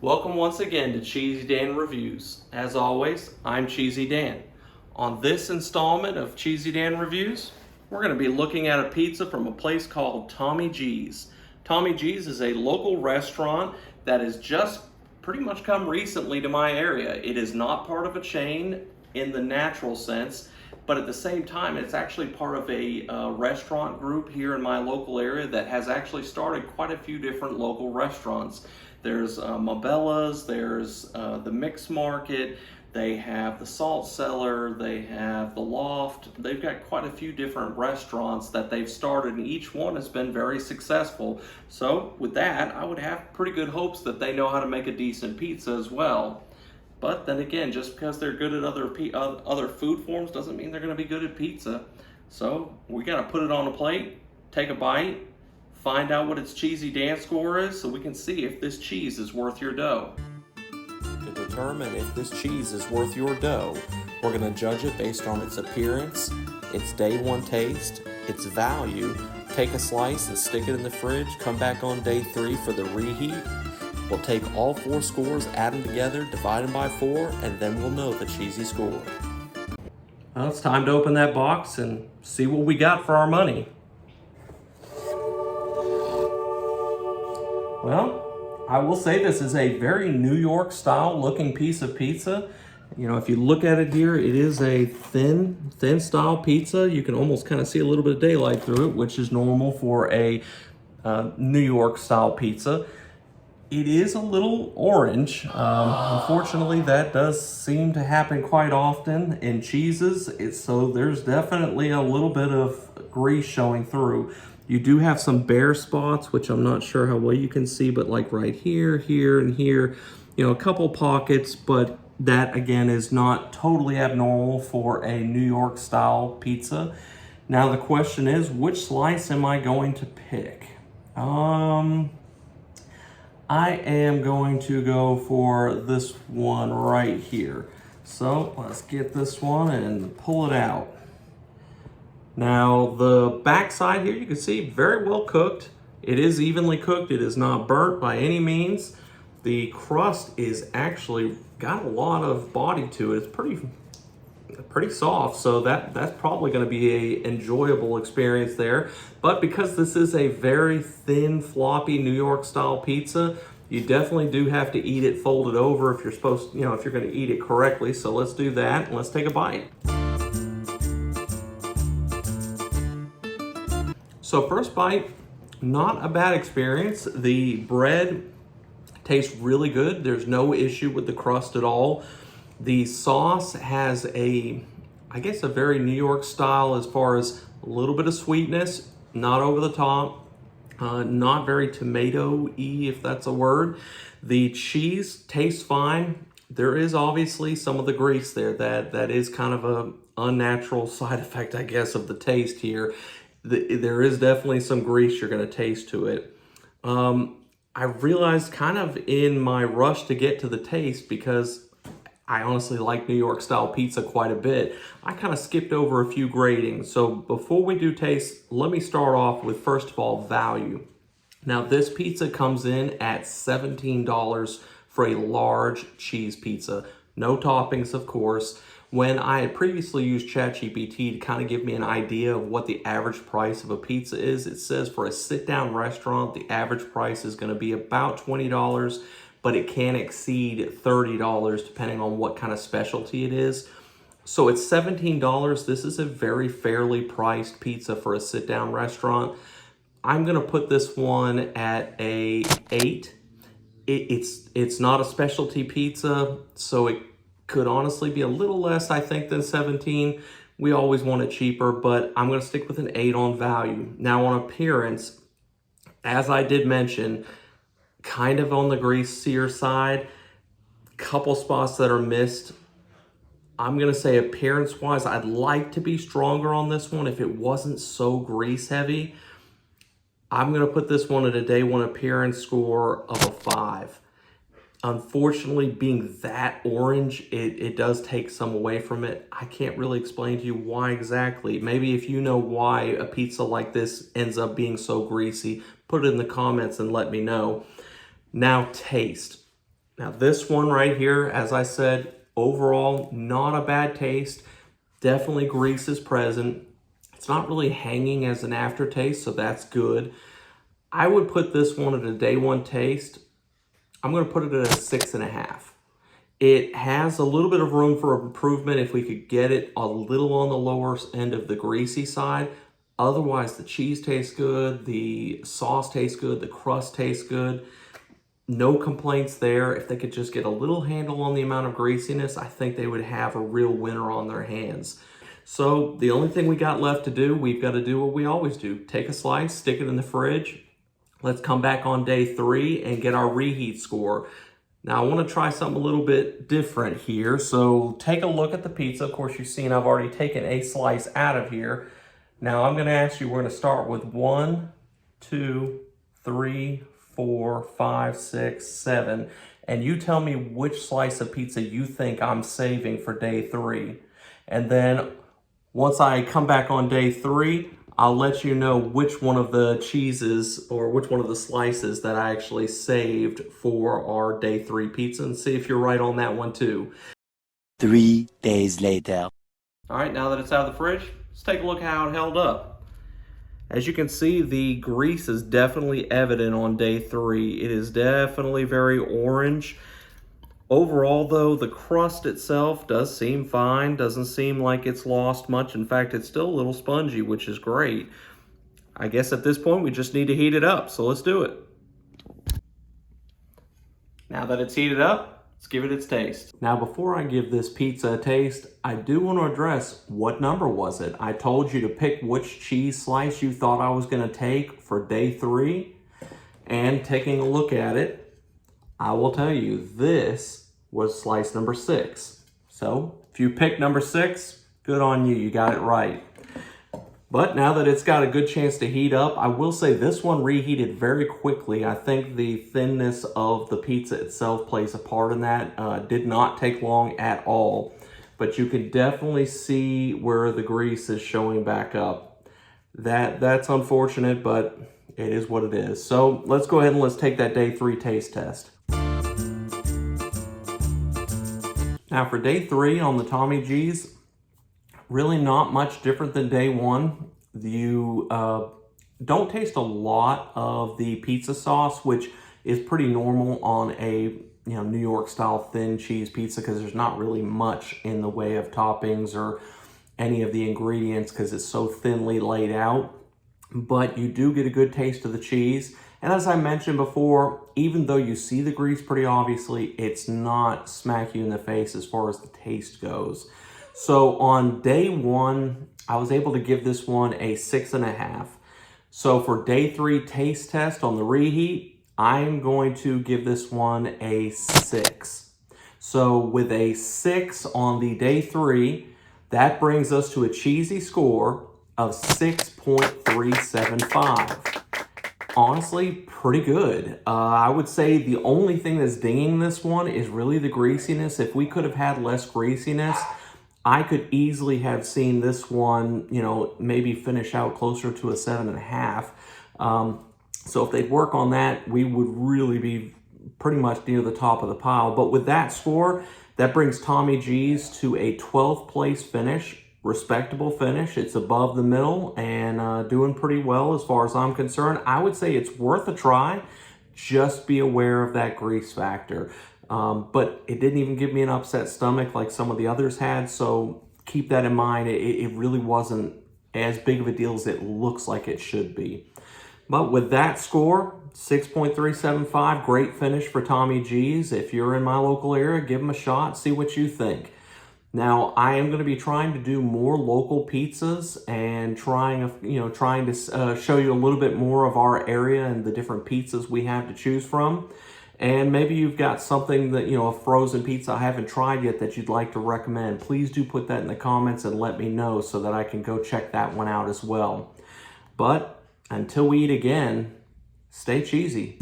Welcome once again to Cheesy Dan Reviews. As always, I'm Cheesy Dan. On this installment of Cheesy Dan Reviews, we're going to be looking at a pizza from a place called Tommy G's. Tommy G's is a local restaurant that has just pretty much come recently to my area. It is not part of a chain in the natural sense, but at the same time, it's actually part of a restaurant group here in my local area that has actually started quite a few different local restaurants. There's Mabella's, there's the Mix Market, they have the Salt Cellar, they have the Loft. They've got quite a few different restaurants that they've started, and each one has been very successful. So with that, I would have pretty good hopes that they know how to make a decent pizza as well. But then again, just because they're good at other food forms doesn't mean they're going to be good at pizza. So we got to put it on a plate, take a bite, find out what its Cheesy Dan score is so we can see if this cheese is worth your dough. To determine if this cheese is worth your dough, we're going to judge it based on its appearance, its day one taste, its value. Take a slice and stick it in the fridge, come back on day 3 for the reheat. We'll take all 4 scores, add them together, divide them by 4, and then we'll know the cheesy score. Well, it's time to open that box and see what we got for our money. Well, I will say this is a very New York style looking piece of pizza. You know, if you look at it here, it is a thin style pizza. You can almost kind of see a little bit of daylight through it, which is normal for a New York style pizza. It is a little orange. Unfortunately, that does seem to happen quite often in cheeses. So there's definitely a little bit of grease showing through. You do have some bare spots, which I'm not sure how well you can see, but like right here, here, and here, you know, a couple pockets, but that again is not totally abnormal for a New York style pizza. Now the question is, which slice am I going to pick? I am going to go for this one right here. So let's get this one and pull it out. Now the back side here, you can see very well cooked. It is evenly cooked. It is not burnt by any means. The crust is actually got a lot of body to it. It's pretty soft, so that's probably going to be an enjoyable experience there. But because this is a very thin, floppy New York style pizza, you definitely do have to eat it folded over if you're supposed, you know, if you're going to eat it correctly. So let's do that and let's take a bite. So first bite, not a bad experience. The bread tastes really good. There's no issue with the crust at all. The sauce has I guess a very New York style as far as a little bit of sweetness, not over the top, not very tomato-y, if that's a word. The cheese tastes fine. There is obviously some of the grease there that is kind of a unnatural side effect, I guess, of the taste here. There is definitely some grease you're going to taste to it. I realized kind of in my rush to get to the taste, because I honestly like New York style pizza quite a bit, I kind of skipped over a few gradings. So before we do taste, let me start off with, first of all, value. Now this pizza comes in at $17 for a large cheese pizza. No toppings, of course. When I had previously used ChatGPT to kind of give me an idea of what the average price of a pizza is, it says for a sit-down restaurant, the average price is going to be about $20, but it can exceed $30 depending on what kind of specialty it is. So it's $17. This is a very fairly priced pizza for a sit-down restaurant. I'm going to put this one at a 8. It's not a specialty pizza, so it could honestly be a little less, I think, than 17. We always want it cheaper, but I'm going to stick with an 8 on value. Now on appearance, as I did mention, kind of on the greasier side, couple spots that are missed. I'm going to say appearance-wise, I'd like to be stronger on this one if it wasn't so grease heavy. I'm going to put this one at a day one appearance score of a 5. Unfortunately, being that orange, it does take some away from it. I can't really explain to you why exactly. Maybe if you know why a pizza like this ends up being so greasy, put it in the comments and let me know. Now, taste. Now this one right here, as I said, overall, not a bad taste. Definitely grease is present. It's not really hanging as an aftertaste, so that's good. I would put this one at a day one taste. I'm gonna put it at a 6.5. It has a little bit of room for improvement if we could get it a little on the lower end of the greasy side. Otherwise, the cheese tastes good, the sauce tastes good, the crust tastes good. No complaints there. If they could just get a little handle on the amount of greasiness, I think they would have a real winner on their hands. So the only thing we got left to do, we've got to do what we always do. Take a slice, stick it in the fridge. Let's come back on day 3 and get our reheat score. Now I want to try something a little bit different here. So take a look at the pizza. Of course, you've seen I've already taken a slice out of here. Now I'm going to ask you, we're going to start with 1, 2, 3, 4, 5, 6, 7. And you tell me which slice of pizza you think I'm saving for day 3. And then once I come back on day 3, I'll let you know which one of the cheeses or which one of the slices that I actually saved for our day 3 pizza, and see if you're right on that one too. 3 days later. All right, now that it's out of the fridge, let's take a look at how it held up. As you can see, the grease is definitely evident on day 3. It is definitely very orange. Overall, though, the crust itself does seem fine. Doesn't seem like it's lost much. In fact, it's still a little spongy, which is great. I guess at this point, we just need to heat it up. So let's do it. Now that it's heated up, let's give it its taste. Now, before I give this pizza a taste, I do want to address what number was it. I told you to pick which cheese slice you thought I was going to take for day 3. And taking a look at it, I will tell you this was slice number 6. So if you picked number 6, good on you, you got it right. But now that it's got a good chance to heat up, I will say this one reheated very quickly. I think the thinness of the pizza itself plays a part in that. Did not take long at all, but you can definitely see where the grease is showing back up. That's unfortunate, but it is what it is. So let's go ahead and let's take that day 3 taste test. Now for day 3 on the Tommy G's, really not much different than day 1. You don't taste a lot of the pizza sauce, which is pretty normal on a New York style thin cheese pizza, because there's not really much in the way of toppings or any of the ingredients because it's so thinly laid out. But you do get a good taste of the cheese. And as I mentioned before, even though you see the grease pretty obviously, it's not smack you in the face as far as the taste goes. So on day 1, I was able to give this one a 6.5. So for day 3 taste test on the reheat, I'm going to give this one a 6. So with a 6 on the day 3, that brings us to a cheesy score of 6.375. Honestly, pretty good. I would say the only thing that's dinging this one is really the greasiness. If we could have had less greasiness, I could easily have seen this one, maybe finish out closer to a 7.5. So if they'd work on that, we would really be pretty much near the top of the pile. But with that score, that brings Tommy G's to a 12th place finish. Respectable finish. It's above the middle and doing pretty well as far as I'm concerned. I would say it's worth a try. Just be aware of that grease factor. But it didn't even give me an upset stomach like some of the others had, so keep that in mind. It really wasn't as big of a deal as it looks like it should be. But with that score, 6.375, great finish for Tommy G's. If you're in my local area, give them a shot, see what you think. Now, I am going to be trying to do more local pizzas and trying to show you a little bit more of our area and the different pizzas we have to choose from. And maybe you've got something that, a frozen pizza I haven't tried yet that you'd like to recommend. Please do put that in the comments and let me know so that I can go check that one out as well. But until we eat again, stay cheesy.